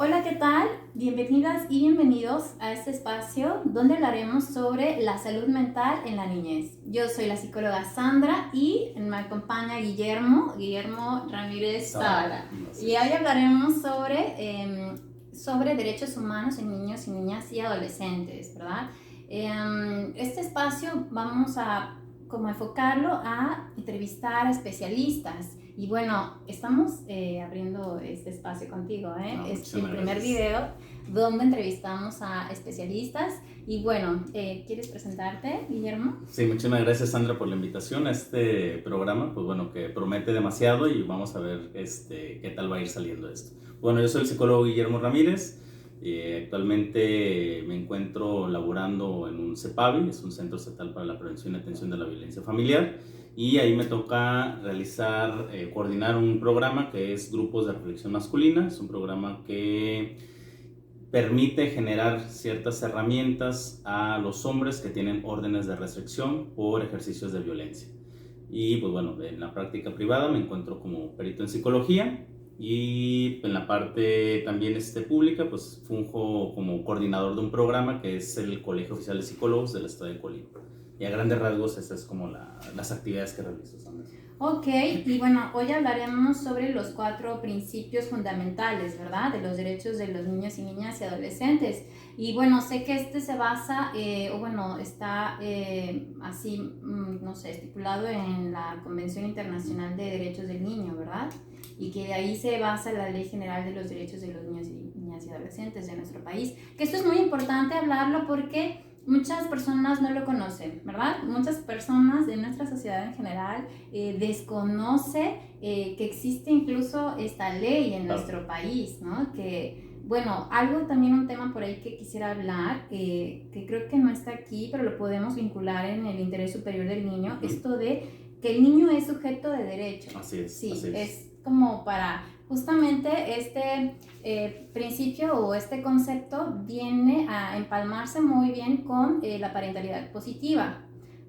Hola, ¿qué tal? Bienvenidas y bienvenidos a este espacio donde hablaremos sobre la salud mental en la niñez. Yo soy la psicóloga Sandra y me acompaña Guillermo Ramírez Sara. Y hoy hablaremos sobre derechos humanos en niños y niñas y adolescentes, ¿verdad? Este espacio vamos a como enfocarlo a entrevistar a especialistas. Y bueno, estamos abriendo este espacio contigo, ¿eh? No, Es el primer gracias. video donde entrevistamos a especialistas. Y bueno, ¿quieres presentarte, Guillermo? Sí, muchísimas gracias, Sandra, por la invitación a este programa, pues bueno, que promete demasiado y vamos a ver qué tal va a ir saliendo esto. Bueno, yo soy el psicólogo Guillermo Ramírez, actualmente me encuentro laborando en un CEPAVI, es un Centro Estatal para la Prevención y Atención de la Violencia Familiar, y ahí me toca coordinar un programa que es Grupos de Reflexión Masculina. Es un programa que permite generar ciertas herramientas a los hombres que tienen órdenes de restricción por ejercicios de violencia. Y pues bueno, en la práctica privada me encuentro como perito en psicología, y en la parte también pública pues funjo como coordinador de un programa que es el Colegio Oficial de Psicólogos del Estado de Colima. Y a grandes rasgos esas es como las actividades que realizo, Sandra. Ok, y bueno, hoy hablaremos sobre los 4 principios fundamentales, ¿verdad? De los derechos de los niños y niñas y adolescentes. Y bueno, sé que se basa, está así, no sé, estipulado en la Convención Internacional de Derechos del Niño, ¿verdad? Y que de ahí se basa la Ley General de los Derechos de los Niños y Niñas y Adolescentes de nuestro país. Que esto es muy importante hablarlo porque muchas personas no lo conocen, ¿verdad? Muchas personas de nuestra sociedad en general desconoce que existe incluso esta ley en nuestro país, ¿no? Que, bueno, algo también, un tema por ahí que quisiera hablar, que creo que no está aquí, pero lo podemos vincular en el interés superior del niño, esto de que el niño es sujeto de derecho. Así es, sí, así es como para justamente principio o este concepto viene a empalmarse muy bien con la parentalidad positiva,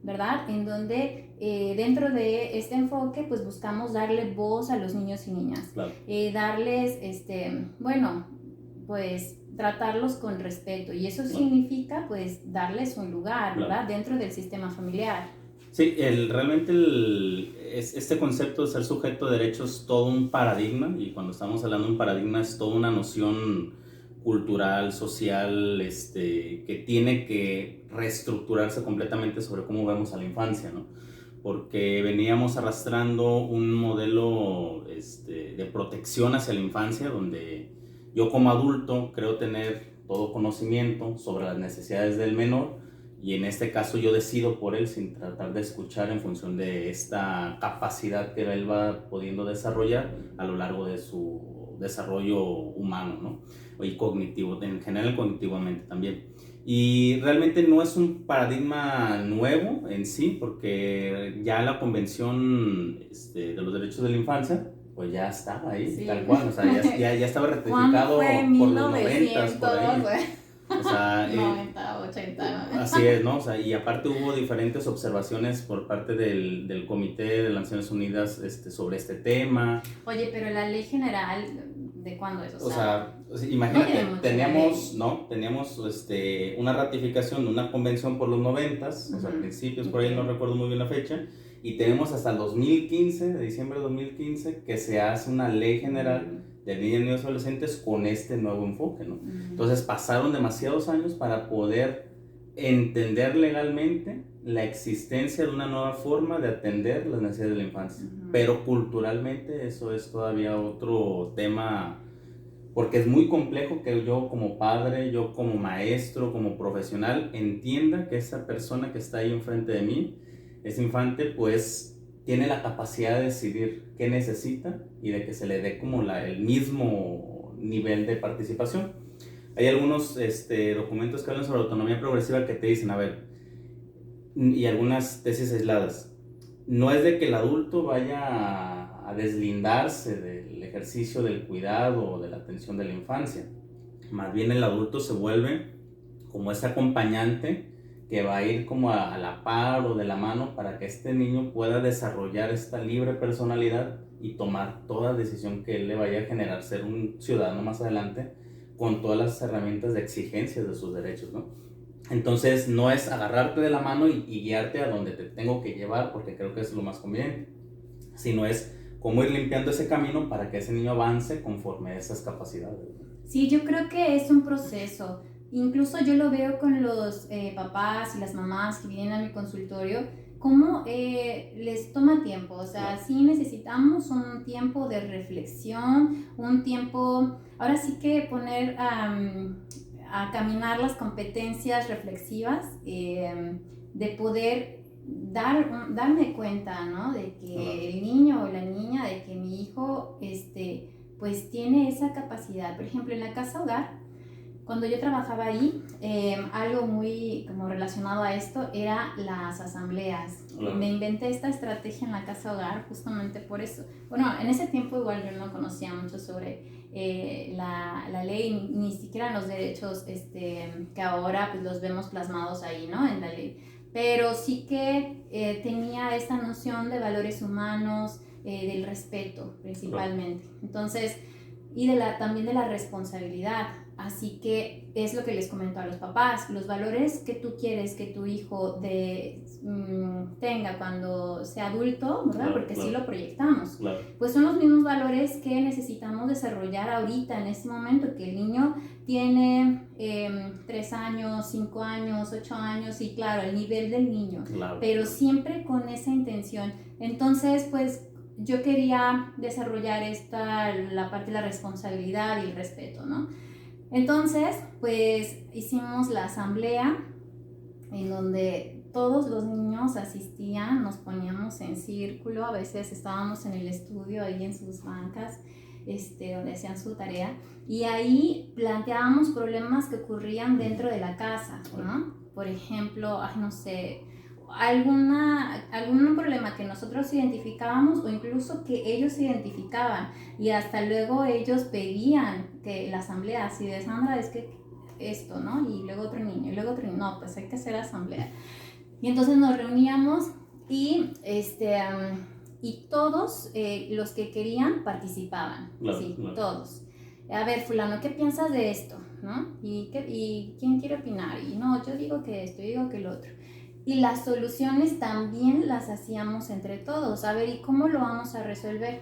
¿verdad? En donde dentro de este enfoque pues buscamos darle voz a los niños y niñas, claro. Darles, pues tratarlos con respeto, y eso significa pues darles un lugar, ¿verdad? Dentro del sistema familiar. Sí, realmente este concepto de ser sujeto de derechos es todo un paradigma, y cuando estamos hablando de un paradigma es toda una noción cultural, social, que tiene que reestructurarse completamente sobre cómo vemos a la infancia, ¿no? Porque veníamos arrastrando un modelo de protección hacia la infancia, donde yo como adulto creo tener todo conocimiento sobre las necesidades del menor, y en este caso yo decido por él sin tratar de escuchar en función de esta capacidad que él va pudiendo desarrollar a lo largo de su desarrollo humano, ¿no? Y cognitivo, en general cognitivamente también. Y realmente no es un paradigma nuevo en sí, porque ya la Convención de los Derechos de la Infancia pues ya estaba ahí, sí, tal cual, o sea, ya estaba ratificado por los 90s, por ahí. O sea, 90, 80. Así es, ¿no? O sea, y aparte hubo diferentes observaciones por parte del Comité de las Naciones Unidas sobre este tema. Oye, pero la ley general, ¿de cuándo es? O sea, imagínate, no teníamos una ratificación de una convención por los 90s, o sea, principios, por ahí no recuerdo muy bien la fecha, y tenemos hasta el 2015, de diciembre de 2015, que se hace una ley general de niños y niños adolescentes con este nuevo enfoque, ¿no? Entonces pasaron demasiados años para poder entender legalmente la existencia de una nueva forma de atender las necesidades de la infancia. Pero culturalmente eso es todavía otro tema, porque es muy complejo que yo como padre, yo como maestro, como profesional, entienda que esa persona que está ahí enfrente de mí, ese infante, pues tiene la capacidad de decidir qué necesita y de que se le dé como el mismo nivel de participación. Hay algunos documentos que hablan sobre autonomía progresiva que te dicen, a ver, y algunas tesis aisladas, no es de que el adulto vaya a deslindarse del ejercicio del cuidado o de la atención de la infancia. Más bien el adulto se vuelve como ese acompañante que va a ir como a la par o de la mano para que este niño pueda desarrollar esta libre personalidad y tomar toda decisión que él le vaya a generar ser un ciudadano más adelante, con todas las herramientas de exigencias de sus derechos, ¿no? Entonces no es agarrarte de la mano y guiarte a donde te tengo que llevar porque creo que es lo más conveniente, sino es cómo ir limpiando ese camino para que ese niño avance conforme a esas capacidades, ¿no? Sí, yo creo que es un proceso. Incluso yo lo veo con los papás y las mamás que vienen a mi consultorio, cómo les toma tiempo. O sea, sí necesitamos un tiempo de reflexión, un tiempo, ahora sí que poner a caminar las competencias reflexivas, de poder darme cuenta, ¿no? De que el niño o la niña, de que mi hijo, pues tiene esa capacidad. Por ejemplo, en la casa hogar, cuando yo trabajaba ahí, algo muy como relacionado a esto era las asambleas. Me inventé esta estrategia en la casa hogar justamente por eso. Bueno, en ese tiempo igual yo no conocía mucho sobre la ley, ni siquiera los derechos que ahora pues los vemos plasmados ahí, ¿no? En la ley. Pero sí que tenía esta noción de valores humanos, del respeto principalmente. Entonces, y también de la responsabilidad. Así que es lo que les comento a los papás, los valores que tú quieres que tu hijo tenga cuando sea adulto, ¿verdad? Claro, Porque claro. sí lo proyectamos. Claro. Pues son los mismos valores que necesitamos desarrollar ahorita, en este momento, que el niño tiene 3 años, 5 años, 8 años, y claro, el nivel del niño, Claro. Pero siempre con esa intención. Entonces, pues yo quería desarrollar la parte de la responsabilidad y el respeto, ¿no? Entonces, pues hicimos la asamblea en donde todos los niños asistían, nos poníamos en círculo, a veces estábamos en el estudio ahí en sus bancas, donde hacían su tarea, y ahí planteábamos problemas que ocurrían dentro de la casa, ¿no? Por ejemplo, no sé, algún problema que nosotros identificábamos o incluso que ellos identificaban, y hasta luego ellos pedían que la asamblea, así de Sandra, es que esto, ¿no? Y luego otro niño, no, pues hay que hacer asamblea. Y entonces nos reuníamos y y todos los que querían participaban, sí, todos. A ver, fulano, ¿qué piensas de esto? ¿No? ¿Y quién quiere opinar? Y no, yo digo que esto, yo digo que lo otro. Y las soluciones también las hacíamos entre todos. A ver, ¿y cómo lo vamos a resolver?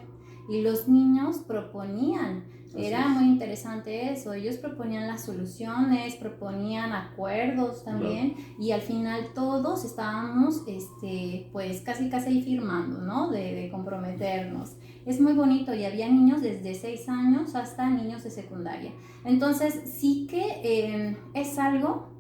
Y los niños proponían. Era muy interesante eso. Ellos proponían las soluciones, proponían acuerdos también. Y al final todos estábamos, pues casi ahí firmando, ¿no? De comprometernos. Es muy bonito, y había niños desde 6 años hasta niños de secundaria. Entonces sí que es algo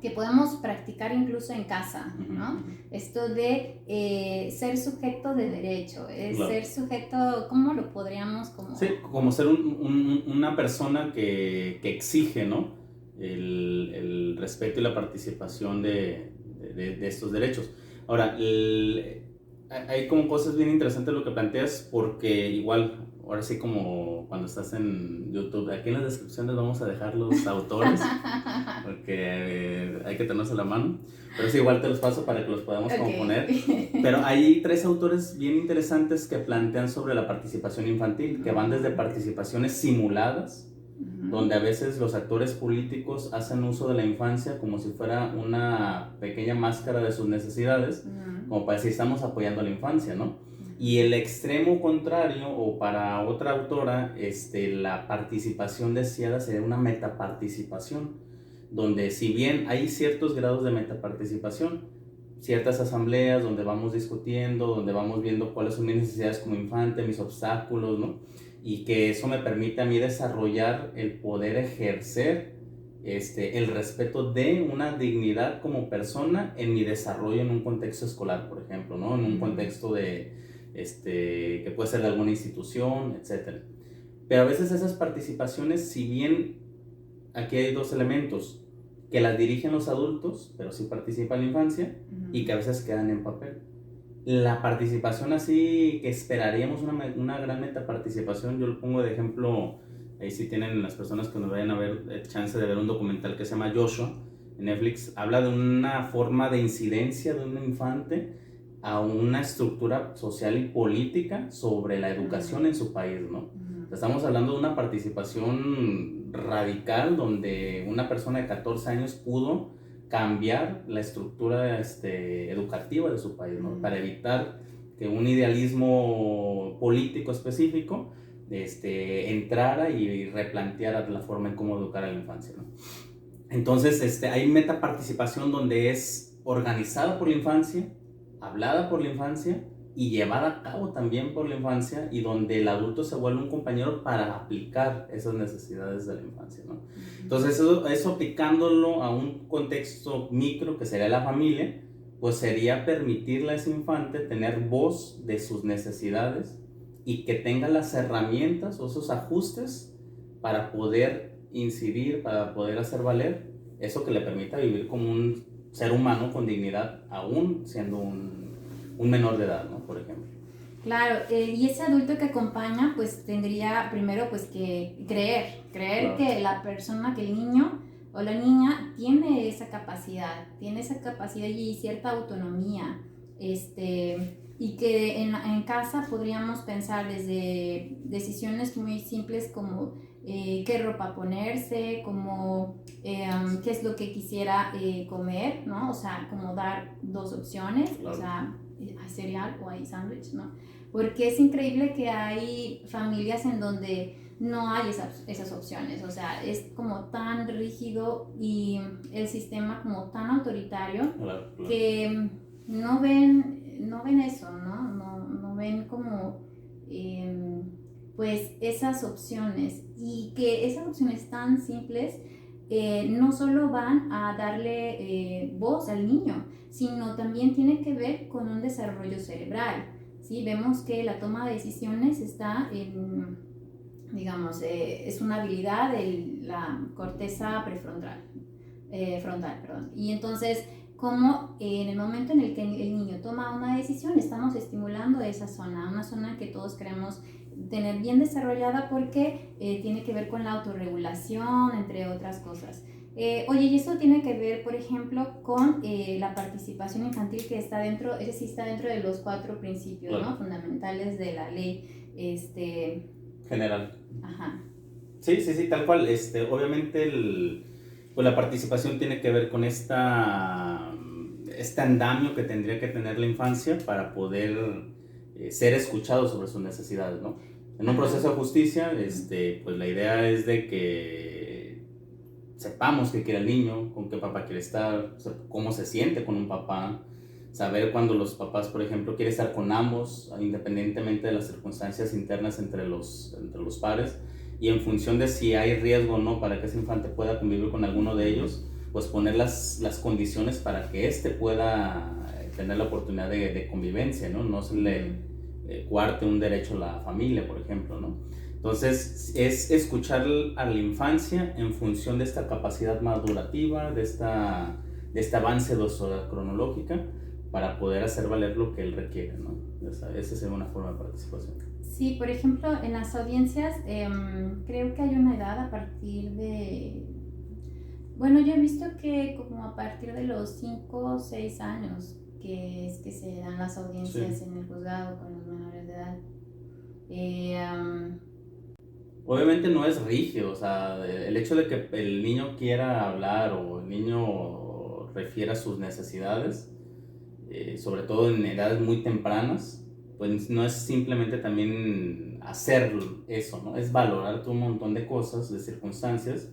que podemos practicar incluso en casa, ¿no? Esto de ser sujeto de derecho, ser sujeto, ¿cómo lo podríamos Sí, como ser una persona que exige, ¿no? El respeto y la participación de estos derechos. Ahora, hay como cosas bien interesantes lo que planteas, porque igual, ahora sí, como cuando estás en YouTube, aquí en las descripciones vamos a dejar los autores, porque hay que tenerlos a la mano, pero sí, igual te los paso para que los podamos componer. Pero hay 3 autores bien interesantes que plantean sobre la participación infantil, que van desde participaciones simuladas, donde a veces los actores políticos hacen uso de la infancia como si fuera una pequeña máscara de sus necesidades, como para decir estamos apoyando a la infancia, ¿no? Y el extremo contrario, o para otra autora, la participación deseada sería una metaparticipación, donde si bien hay ciertos grados de metaparticipación, ciertas asambleas donde vamos discutiendo, donde vamos viendo cuáles son mis necesidades como infante, mis obstáculos, ¿no? Y que eso me permite a mí desarrollar el poder ejercer el respeto de una dignidad como persona en mi desarrollo en un contexto escolar, por ejemplo, ¿no? En un contexto que puede ser de alguna institución, etc. Pero a veces esas participaciones, si bien aquí hay 2 elementos, que las dirigen los adultos, pero sí participa la infancia, y que a veces quedan en papel. La participación así que esperaríamos una gran metaparticipación, yo lo pongo de ejemplo, ahí sí tienen las personas que nos vayan a ver chance de ver un documental que se llama Joshua en Netflix, habla de una forma de incidencia de un infante a una estructura social y política sobre la educación en su país, ¿no? Estamos hablando de una participación radical donde una persona de 14 años pudo cambiar la estructura educativa de su país, ¿no? Para evitar que un idealismo político específico entrara y replanteara la forma en cómo educar a la infancia, ¿no? Entonces, hay metaparticipación donde es organizada por la infancia, hablada por la infancia y llevada a cabo también por la infancia, y donde el adulto se vuelve un compañero para aplicar esas necesidades de la infancia, ¿no? Entonces, eso aplicándolo a un contexto micro que sería la familia, pues sería permitirle a ese infante tener voz de sus necesidades y que tenga las herramientas o esos ajustes para poder incidir, para poder hacer valer eso que le permita vivir como un ser humano con dignidad, aún siendo un menor de edad, ¿no? Por ejemplo. Claro, y ese adulto que acompaña pues tendría primero pues que creer claro, que la persona, que el niño o la niña tiene esa capacidad y cierta autonomía, y que en casa podríamos pensar desde decisiones muy simples como qué ropa ponerse, como qué es lo que quisiera comer, ¿no? O sea, como dar dos opciones, claro. O sea, hay cereal o hay sándwich, ¿no? Porque es increíble que hay familias en donde no hay esas opciones, o sea, es como tan rígido y el sistema como tan autoritario, claro. Que no ven eso, no ven como pues esas opciones, y que esas opciones tan simples no solo van a darle voz al niño, sino también tiene que ver con un desarrollo cerebral, ¿sí? Vemos que la toma de decisiones está en, digamos, es una habilidad de la corteza prefrontal, perdón. Y entonces, como en el momento en el que el niño toma una decisión, estamos estimulando esa zona, una zona que todos queremos tener bien desarrollada porque tiene que ver con la autorregulación, entre otras cosas. Oye, y eso tiene que ver, por ejemplo, con la participación infantil, que está dentro, ese sí está dentro de los 4 principios, claro, ¿no? Fundamentales de la ley general. Ajá. Sí, tal cual. Obviamente pues la participación tiene que ver con este andamio que tendría que tener la infancia para poder ser escuchado sobre sus necesidades, ¿no? En un proceso de justicia, pues la idea es de que sepamos qué quiere el niño, con qué papá quiere estar, cómo se siente con un papá, saber cuando los papás, por ejemplo, quieren estar con ambos, independientemente de las circunstancias internas entre los pares, y en función de si hay riesgo o no para que ese infante pueda convivir con alguno de ellos, pues poner las condiciones para que pueda tener la oportunidad de convivencia, ¿no? No se le cuarte un derecho a la familia, por ejemplo, ¿no? Entonces, es escuchar a la infancia en función de esta capacidad madurativa, de este avance de su edad cronológica, para poder hacer valer lo que él requiere, ¿no? Esa sería una forma de participación. Sí, por ejemplo, en las audiencias creo que hay una edad a partir de... Bueno, yo he visto que como a partir de los 5 o 6 años que es que se dan las audiencias, sí, en el juzgado con los menores de edad. Obviamente no es rígido, o sea, el hecho de que el niño quiera hablar o el niño refiera sus necesidades, sobre todo en edades muy tempranas, pues no es simplemente también hacer eso, ¿no? Es valorar un montón de cosas, de circunstancias,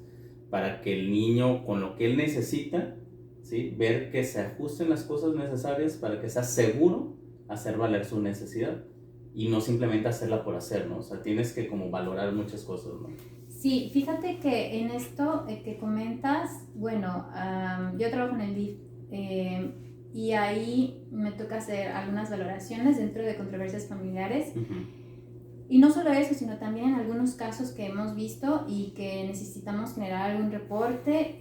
para que el niño, con lo que él necesita, ¿sí? Ver que se ajusten las cosas necesarias para que sea seguro hacer valer su necesidad y no simplemente hacerla por hacer, ¿no? O sea, tienes que como valorar muchas cosas, ¿no? Sí, fíjate que en esto que comentas, bueno, yo trabajo en el DIF y ahí me toca hacer algunas valoraciones dentro de controversias familiares. Uh-huh. Y no solo eso, sino también en algunos casos que hemos visto y que necesitamos generar algún reporte,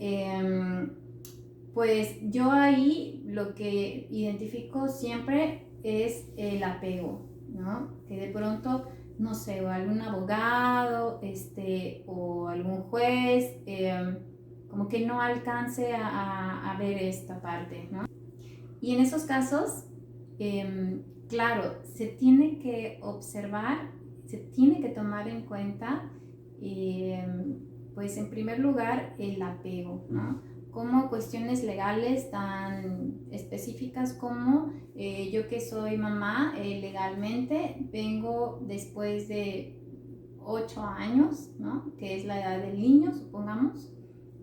pues yo ahí lo que identifico siempre es el apego, ¿no? Que de pronto, no sé, o algún abogado o algún juez como que no alcance a ver esta parte, ¿no? Y en esos casos, claro, se tiene que observar se tiene que tomar en cuenta, pues en primer lugar, el apego, ¿no? Como cuestiones legales tan específicas como yo que soy mamá, legalmente vengo después de 8 años, ¿no? Que es la edad del niño, supongamos,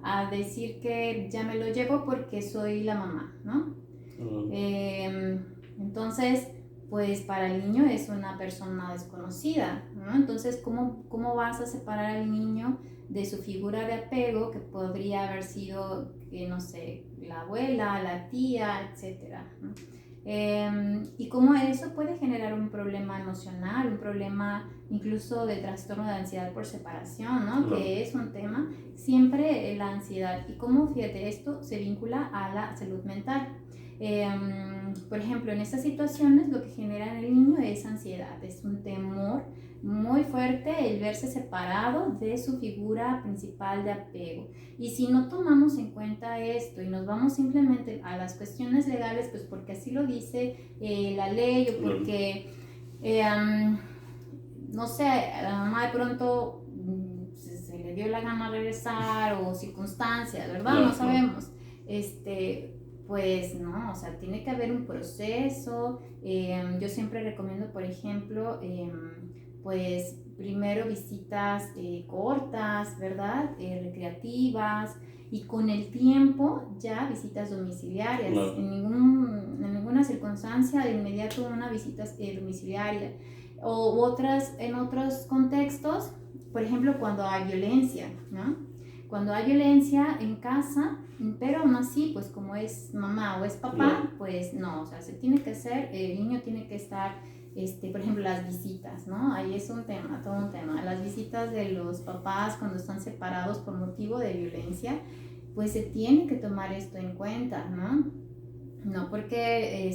a decir que ya me lo llevo porque soy la mamá, ¿no? Entonces, pues para el niño es una persona desconocida, ¿no? Entonces, ¿cómo vas a separar al niño de su figura de apego que podría haber sido, que no sé, la abuela, la tía, etcétera, ¿no? Y cómo eso puede generar un problema emocional, un problema incluso de trastorno de ansiedad por separación, ¿no? Que es un tema, siempre la ansiedad. Y cómo, fíjate, esto se vincula a la salud mental. Por ejemplo, en estas situaciones lo que genera en el niño es ansiedad, es un temor muy fuerte el verse separado de su figura principal de apego. Y si no tomamos en cuenta esto y nos vamos simplemente a las cuestiones legales, pues porque así lo dice la ley o porque, no sé, a la mamá de pronto se le dio la gana regresar o circunstancias, ¿verdad? No sabemos. Pues no, o sea, tiene que haber un proceso. Yo siempre recomiendo, por ejemplo, pues primero visitas cortas, ¿verdad? Recreativas, y con el tiempo ya visitas domiciliarias. En ninguna circunstancia de inmediato una visita domiciliaria. O otras, en otros contextos, por ejemplo, cuando hay violencia, ¿no? Cuando hay violencia en casa, pero aún así, pues como es mamá o es papá, pues no, o sea, se tiene que hacer, el niño tiene que estar, por ejemplo, las visitas, ¿no? Ahí es un tema, todo un tema. Las visitas de los papás cuando están separados por motivo de violencia, pues se tiene que tomar esto en cuenta, ¿no? No porque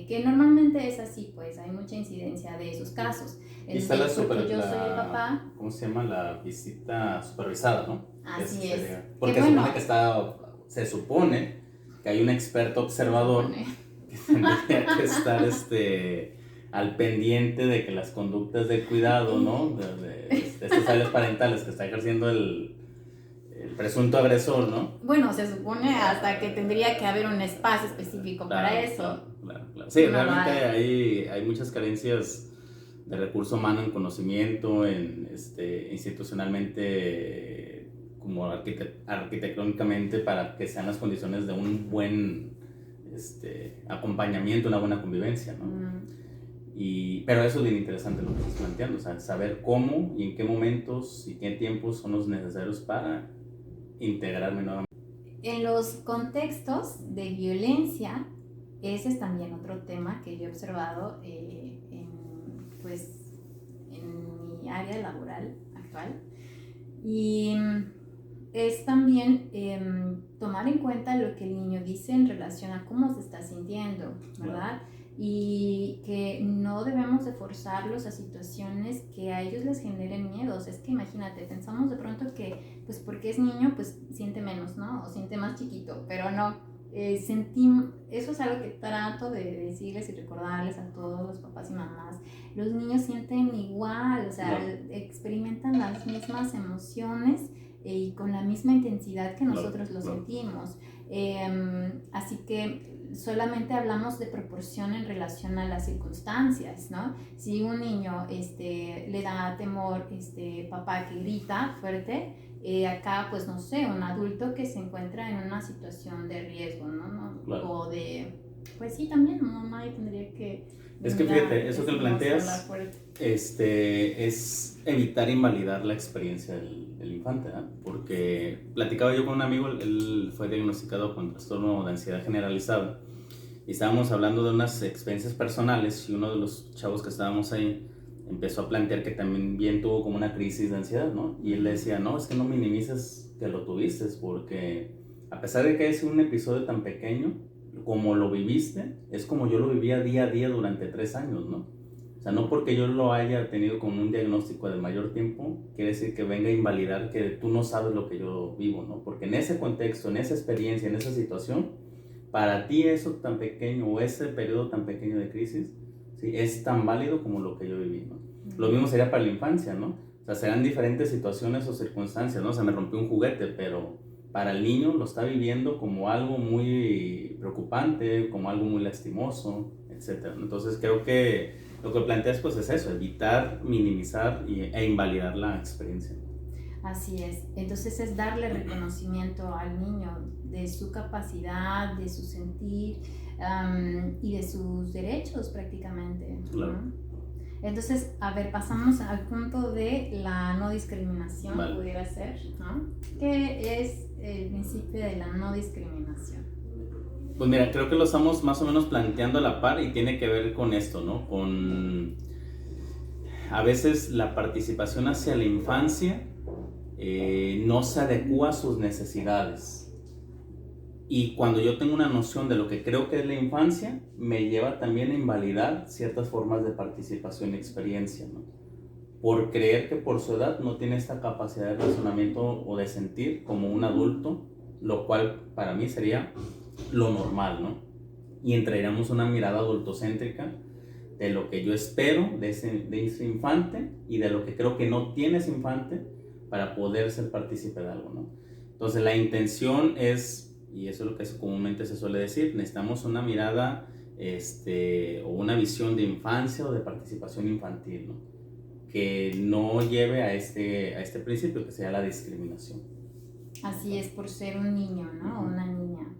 que normalmente es así, pues hay mucha incidencia de esos casos. Y está yo soy el papá. ¿Cómo se llama? La visita supervisada, ¿no? Así es. Porque se supone que hay un experto observador que tendría que estar al pendiente de que las conductas de cuidado, ¿no? De estas áreas parentales que está ejerciendo el presunto agresor, ¿no? Bueno, se supone hasta que tendría que haber un espacio específico para eso. Claro. Sí, no, realmente hay muchas carencias de recurso humano en conocimiento, en institucionalmente, como arquitectónicamente, para que sean las condiciones de un buen acompañamiento, una buena convivencia, ¿no? Pero eso es bien interesante lo que estás planteando, o sea, saber cómo y en qué momentos y qué tiempos son los necesarios para integrarme nuevamente. En los contextos de violencia, ese es también otro tema que yo he observado en mi área laboral actual, y es también tomar en cuenta lo que el niño dice en relación a cómo se está sintiendo, ¿verdad? Y que no debemos de forzarlos a situaciones que a ellos les generen miedos. Es que imagínate, pensamos de pronto que pues porque es niño pues siente menos, ¿no? O siente más chiquito, pero no. Eso es algo que trato de decirles y recordarles a todos los papás y mamás. Los niños sienten igual, o sea, experimentan las mismas emociones y con la misma intensidad que nosotros lo sentimos. Así que solamente hablamos de proporción en relación a las circunstancias, ¿no? Si un niño le da temor, papá que grita fuerte, acá, pues no sé, un adulto que se encuentra en una situación de riesgo, ¿no? O de, pues sí, también, no, nadie tendría que... Es que fíjate, eso que planteas es evitar invalidar la experiencia del infante, ¿eh? Porque platicaba yo con un amigo, él fue diagnosticado con trastorno de ansiedad generalizada y estábamos hablando de unas experiencias personales y uno de los chavos que estábamos ahí empezó a plantear que también bien tuvo como una crisis de ansiedad, ¿no? Y él le decía, no, es que no minimices que lo tuviste, porque a pesar de que es un episodio tan pequeño, como lo viviste, es como yo lo vivía día a día durante 3 años, ¿no? O sea, no porque yo lo haya tenido con un diagnóstico de mayor tiempo, quiere decir que venga a invalidar que tú no sabes lo que yo vivo, ¿no? Porque en ese contexto, en esa experiencia, en esa situación, para ti eso tan pequeño o ese periodo tan pequeño de crisis, ¿sí? Es tan válido como lo que yo viví, ¿no? Lo mismo sería para la infancia, ¿no? O sea, serán diferentes situaciones o circunstancias, ¿no? O sea, me rompió un juguete, pero para el niño lo está viviendo como algo muy preocupante, como algo muy lastimoso, etcétera. Entonces creo que lo que planteas pues es eso, evitar, minimizar e invalidar la experiencia. Así es. Entonces es darle reconocimiento al niño de su capacidad, de su sentir y de sus derechos prácticamente. Claro. ¿No? Entonces, a ver, pasamos al punto de la no discriminación, Vale. pudiera ser, ¿no? ¿Qué es el principio de la no discriminación? Pues mira, creo que lo estamos más o menos planteando a la par y tiene que ver con esto, ¿no? Con a veces la participación hacia la infancia no se adecua a sus necesidades. Y cuando yo tengo una noción de lo que creo que es la infancia, me lleva también a invalidar ciertas formas de participación y experiencia, ¿no? Por creer que por su edad no tiene esta capacidad de razonamiento o de sentir como un adulto, lo cual para mí sería lo normal, ¿no? Y entraríamos una mirada adultocéntrica de lo que yo espero de ese infante y de lo que creo que no tiene ese infante para poder ser partícipe de algo, ¿no? Entonces la intención es, y eso es lo que comúnmente se suele decir, necesitamos una mirada o una visión de infancia o de participación infantil, ¿no? Que no lleve a este principio que sea la discriminación. Así es, por ser un niño, ¿no? O una niña.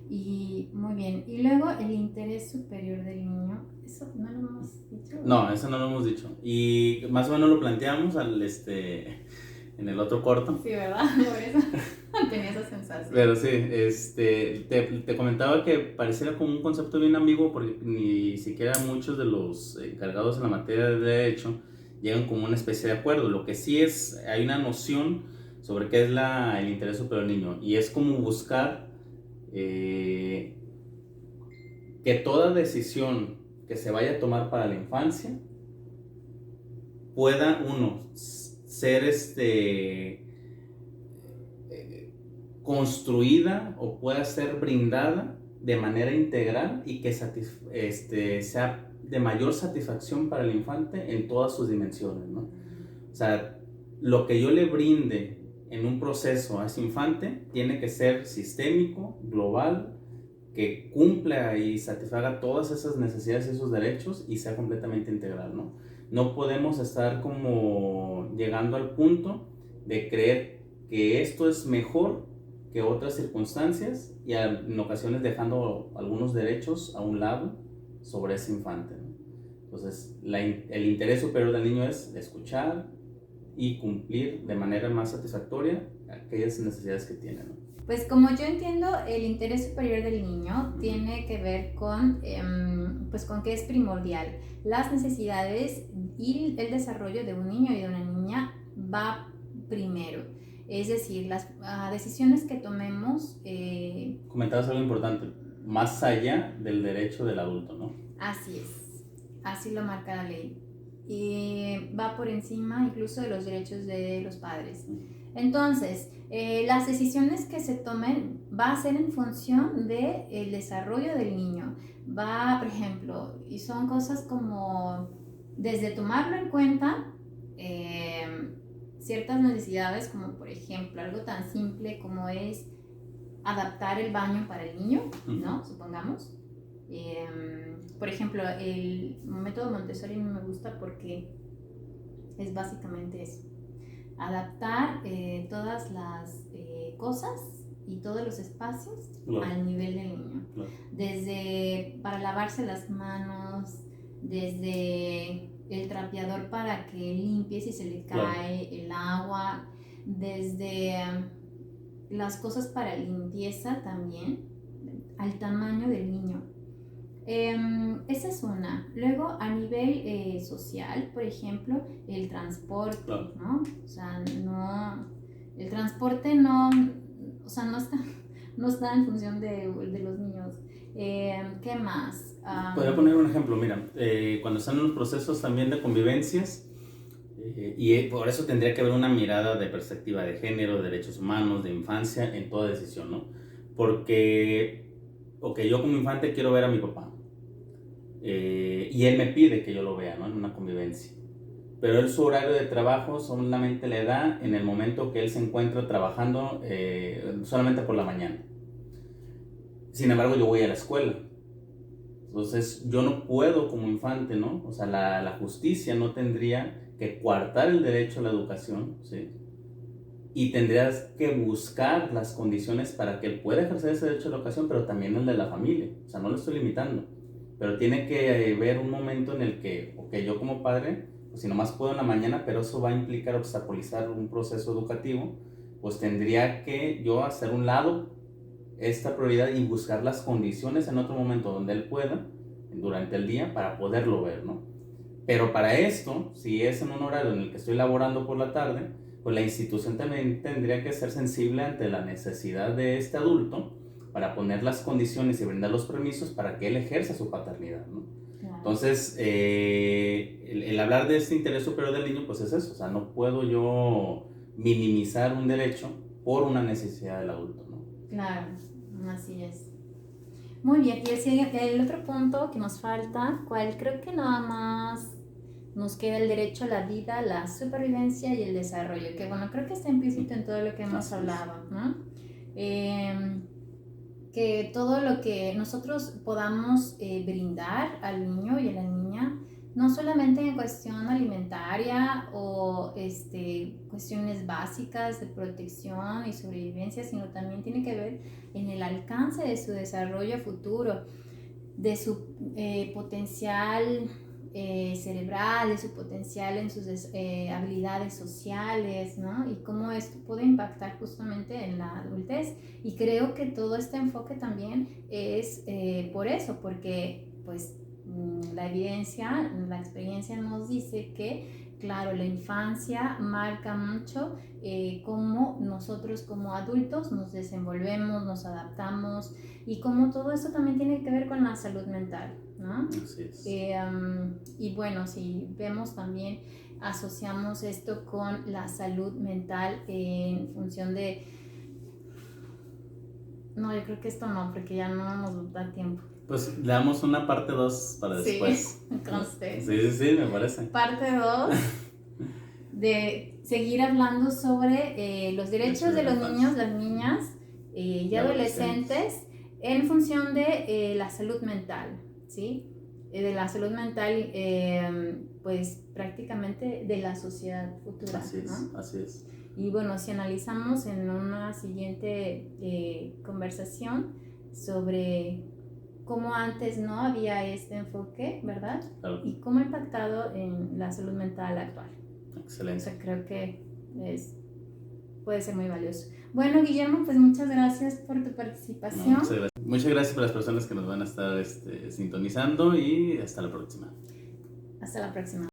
Y muy bien. Y luego el interés superior del niño, ¿eso no lo hemos dicho? No, eso no lo hemos dicho. Y más o menos lo planteamos en el otro corto. Sí, ¿verdad? Por eso tenía esa sensación. Pero sí, te comentaba que pareciera como un concepto bien ambiguo porque ni siquiera muchos de los encargados en la materia de derecho llegan como una especie de acuerdo. Lo que sí es, hay una noción sobre qué es el interés superior del niño y es como buscar que toda decisión que se vaya a tomar para la infancia pueda, uno, ser construida o pueda ser brindada de manera integral y que sea de mayor satisfacción para el infante en todas sus dimensiones, ¿no? O sea, lo que yo le brinde en un proceso a ese infante tiene que ser sistémico, global, que cumpla y satisfaga todas esas necesidades y esos derechos y sea completamente integral, ¿no? No podemos estar como llegando al punto de creer que esto es mejor que otras circunstancias y en ocasiones dejando algunos derechos a un lado sobre ese infante, ¿no? Entonces, el interés superior del niño es escuchar y cumplir de manera más satisfactoria aquellas necesidades que tiene, ¿no? Pues como yo entiendo, el interés superior del niño tiene que ver con, pues con qué es primordial. Las necesidades y el desarrollo de un niño y de una niña va primero. Es decir, las decisiones que tomemos... Comentabas algo importante, más allá del derecho del adulto, ¿no? Así es, así lo marca la ley. Y va por encima incluso de los derechos de los padres. Entonces, las decisiones que se tomen va a ser en función del desarrollo del niño. Va, por ejemplo, y son cosas como desde tomarlo en cuenta, ciertas necesidades, como por ejemplo algo tan simple como es adaptar el baño para el niño, ¿no? Supongamos. Por ejemplo, el método Montessori me gusta porque es básicamente eso. Adaptar todas las cosas y todos los espacios al nivel del niño. Desde para lavarse las manos, desde el trapeador para que limpie si se le cae el agua, desde las cosas para limpieza también, al tamaño del niño. Esa es una. Luego, a nivel social, por ejemplo, el transporte, ¿no? O sea, el transporte no está en función de los niños. ¿Qué más? Podría poner un ejemplo, mira, cuando están en los procesos también de convivencias, y por eso tendría que haber una mirada de perspectiva de género, de derechos humanos, de infancia, en toda decisión, ¿no? Porque, yo como infante quiero ver a mi papá, y él me pide que yo lo vea, ¿no? En una convivencia. pero él su horario de trabajo solamente le da en el momento que él se encuentra trabajando solamente por la mañana. Sin embargo, yo voy a la escuela. Entonces, yo no puedo como infante, ¿no? O sea, la justicia no tendría que coartar el derecho a la educación, ¿sí? Y tendrías que buscar las condiciones para que él pueda ejercer ese derecho a la educación, pero también el de la familia. O sea, no lo estoy limitando. Pero tiene que ver un momento en el que, ok, yo como padre, pues si nomás puedo en la mañana, pero eso va a implicar obstaculizar un proceso educativo, pues tendría que yo hacer un lado esta prioridad y buscar las condiciones en otro momento donde él pueda, durante el día, para poderlo ver, ¿no? Pero para esto, si es en un horario en el que estoy laborando por la tarde, pues la institución también tendría que ser sensible ante la necesidad de este adulto para poner las condiciones y brindar los permisos para que él ejerza su paternidad, ¿no? Claro. Entonces, el hablar de este interés superior del niño, pues es eso, o sea, no puedo yo minimizar un derecho por una necesidad del adulto, ¿no? Claro, así es. Muy bien, y el otro punto que nos falta, cual creo que nada más nos queda el derecho a la vida, la supervivencia y el desarrollo, que bueno, creo que está implícito en todo lo que hemos hablado, ¿no? Que todo lo que nosotros podamos brindar al niño y a la niña, no solamente en cuestión alimentaria o cuestiones básicas de protección y sobrevivencia, sino también tiene que ver en el alcance de su desarrollo futuro, de su potencial cerebral, de su potencial en sus habilidades sociales, ¿no? Y cómo esto puede impactar justamente en la adultez. Y creo que todo este enfoque también es por eso, porque pues la evidencia, la experiencia nos dice que, claro, la infancia marca mucho cómo nosotros como adultos nos desenvolvemos, nos adaptamos y cómo todo eso también tiene que ver con la salud mental, ¿no? Así es. Y bueno, si vemos también, asociamos esto con la salud mental en función de... No, yo creo que esto no, porque ya no nos da tiempo. Pues le damos una parte 2 para después. Sí, conste. Sí, me parece. Parte 2 de seguir hablando sobre los derechos de los niños, las niñas y adolescentes en función de la salud mental, ¿sí? De la salud mental, pues prácticamente de la sociedad futura. Así es, ¿no? Así es. Y bueno, si analizamos en una siguiente conversación sobre cómo antes no había este enfoque, ¿verdad? Claro. Y cómo ha impactado en la salud mental actual. Excelente. O sea, creo que puede ser muy valioso. Bueno, Guillermo, pues muchas gracias por tu participación. No, muchas gracias por las personas que nos van a estar sintonizando y hasta la próxima. Hasta la próxima.